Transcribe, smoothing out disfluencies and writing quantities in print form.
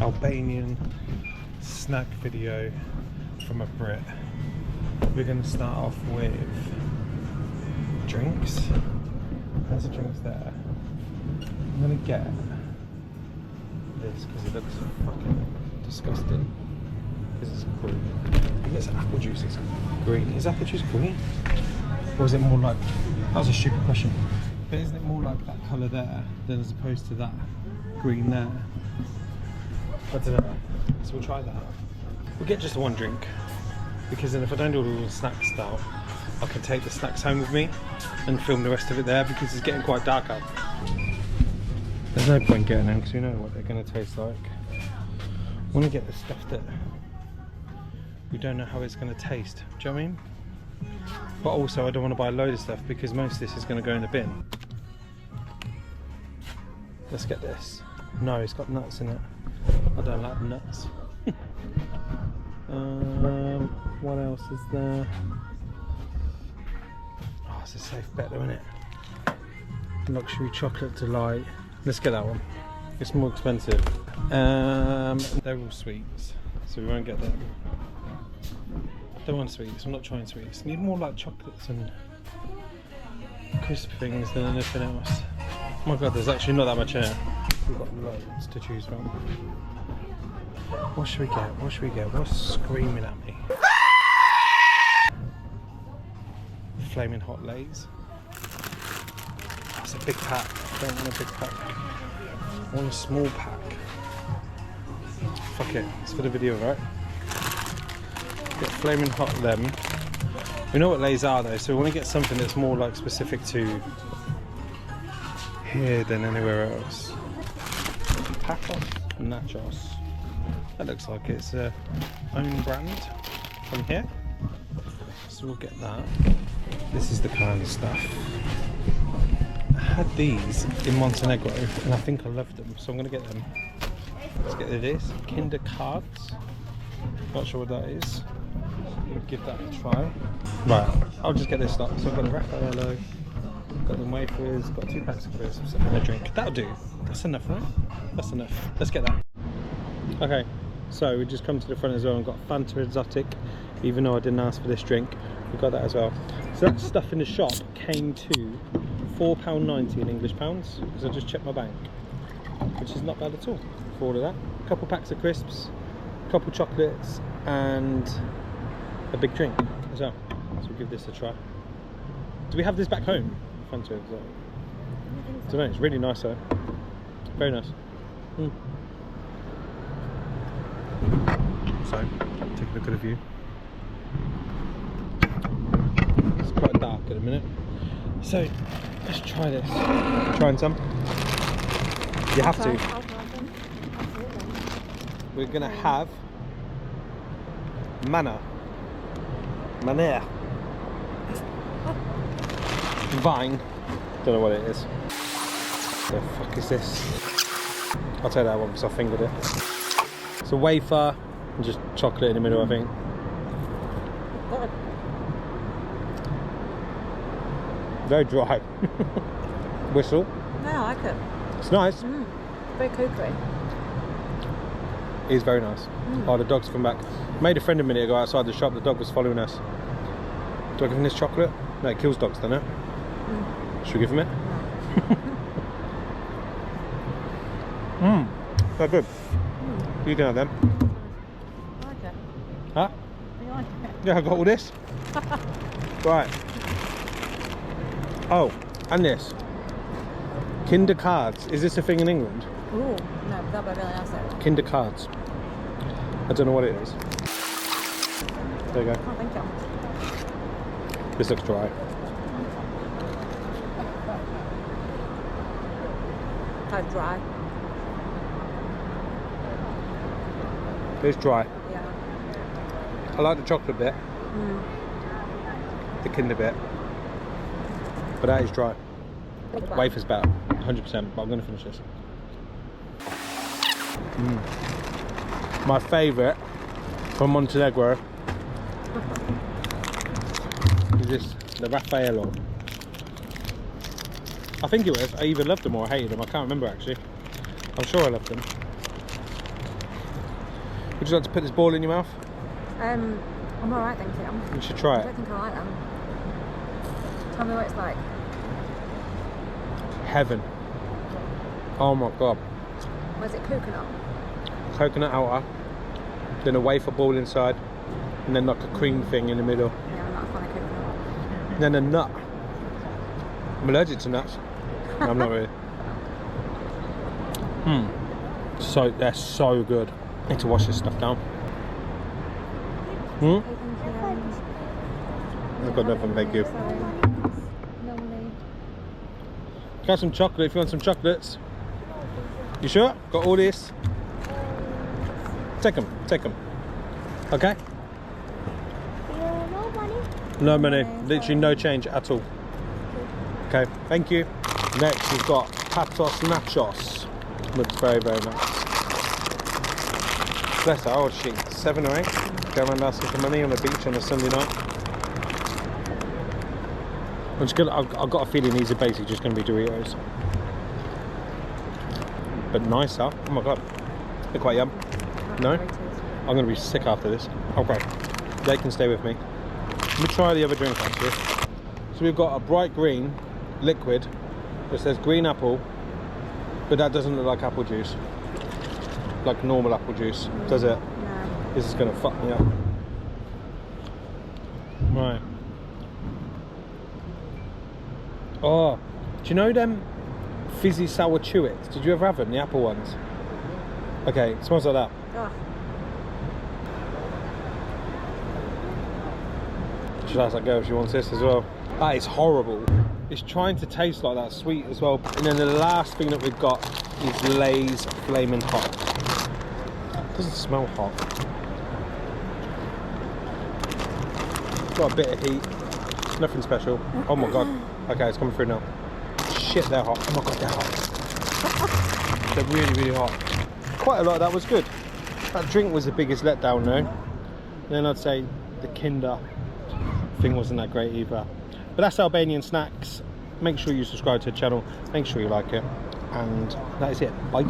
Albanian snack video from a Brit. We're going to start off with drinks. There's the drinks there. I'm going to get this because it looks fucking disgusting. This is green. I guess apple juice is green. Is apple juice green? Or is it more like... That was a stupid question. But isn't it more like that colour there than as opposed to that green there? I don't know. So we'll try that. We'll get just one drink, because then if I don't do all the snacks out, I can take the snacks home with me and film the rest of it there, because it's getting quite dark out. There's no point getting them because we know what they're going to taste like. I want to get the stuff that we don't know how it's going to taste. Do you know what I mean? But also I don't want to buy a load of stuff because most of this is going to go in the bin. Let's get this. No, it's got nuts in it. I don't like nuts. What else is there? Oh, it's a safe bet though, isn't it? Luxury chocolate delight. Let's get that one. It's more expensive. They're all sweets, so we won't get them. Don't want sweets. I'm not trying sweets. Need more like chocolates and crisp things than anything else. Oh my god, there's actually not that much here. We've got loads to choose from. What should we get? What should we get? What's screaming at me? Flaming hot lays. That's a big pack. I don't want a big pack. I want a small pack. Fuck it. It's for the video, right? Get flaming hot them. We know what lays are though, so we want to get something that's more like specific to here than anywhere else. Tacos, nachos. That looks like it's own brand from here. So we'll get that. This is the kind of stuff. I had these in Montenegro and I think I loved them, so I'm going to get them. Let's get this. Kinder cards. Not sure what that is. We'll give that a try. Right, I'll just get this stuff. So I've got a Raffaello, got the wafers, got 2 packs of crisps and a drink. That'll do. That's enough, right? That's enough. Let's get that. Okay, so we just come to the front as well and got Fanta Exotic, even though I didn't ask for this drink. We got that as well. So that stuff in the shop came to £4.90 in English pounds, because I just checked my bank, which is not bad at all for all of that. A couple packs of crisps, a couple chocolates, and a big drink as well. So we'll give this a try. Do we have this back home? Fanta Exotic. I don't know, it's really nice though. Very nice. So, take a look at the view. It's quite dark at the minute. So, let's try this. Trying some? You have to. We're gonna have manna. Vine. Don't know what it is. The fuck is this? I'll take that one because I fingered it. It's a wafer and just chocolate in the middle, I think. Good. Very dry. Whistle. No, I like it. It's nice. Very cookery. It is very nice. Oh, the dog's come back. Made a friend a minute ago outside the shop. The dog was following us. Do I give him this chocolate? No, it kills dogs, doesn't it? Should we give him it? They're good. You can have them. I like it. Huh? You like it? Yeah, I've got all this. Right. Oh, and this. Kinder cards. Is this a thing in England? Ooh, no, that'd be really nice though. Kinder cards. I don't know what it is. There you go. Oh, thank you. This looks dry. Kind of dry. It's dry. Yeah. I like the chocolate bit. The Kinder bit. But that is dry. Wafer's better, 100%, but I'm going to finish this. My favourite from Montenegro is this, the Raffaello. I think it was. I either loved them or I hated them. I can't remember actually. I'm sure I loved them. Would you like to put this ball in your mouth? I'm alright, thank you. You should try I it. don't think I like them. Tell me what it's like. Heaven. Oh my god. Was it coconut? Coconut outer, then a wafer ball inside, and then like a cream thing in the middle. Yeah, I'm not a fan of coconut. Then a nut. I'm allergic to nuts. No, I'm not really. So they're so good. Need to wash this stuff down. Okay, I've got nothing, thank you. Sorry. No need. Got some chocolate if you want some chocolates. You sure? Got all this? Take them, take them. Okay? No money. No money, literally no change at all. Okay, thank you. Next we've got patos nachos. Looks very, very nice. Bless her, how old is she? 7 or 8? Go around asking for money on the beach on a Sunday night. I've got a feeling these are basically just going to be Doritos. But nice, huh? Oh my god. They're quite yum. No? I'm going to be sick after this. Okay, they can stay with me. Let me try the other drink actually. So we've got a bright green liquid that says green apple, but that doesn't look like apple juice. Like normal apple juice, does it? No. This is going to fuck me up. Right. Oh, do you know them fizzy sour chewits? Did you ever have them, the apple ones? Okay, it smells like that. Oh, Should ask that girl if she wants this as well. That is horrible. It's trying to taste like that sweet as well. And then the last thing that we've got is Lay's Flaming Hot. It doesn't smell hot. It's got a bit of heat. Nothing special. Oh my god. Okay, it's coming through now. Shit, they're hot. Oh my god, they're hot. They're really, really hot. Quite a lot of that was good. That drink was the biggest letdown though. Then I'd say the Kinder thing wasn't that great either. But that's Albanian snacks. Make sure you subscribe to the channel. Make sure you like it. And that is it. Bye.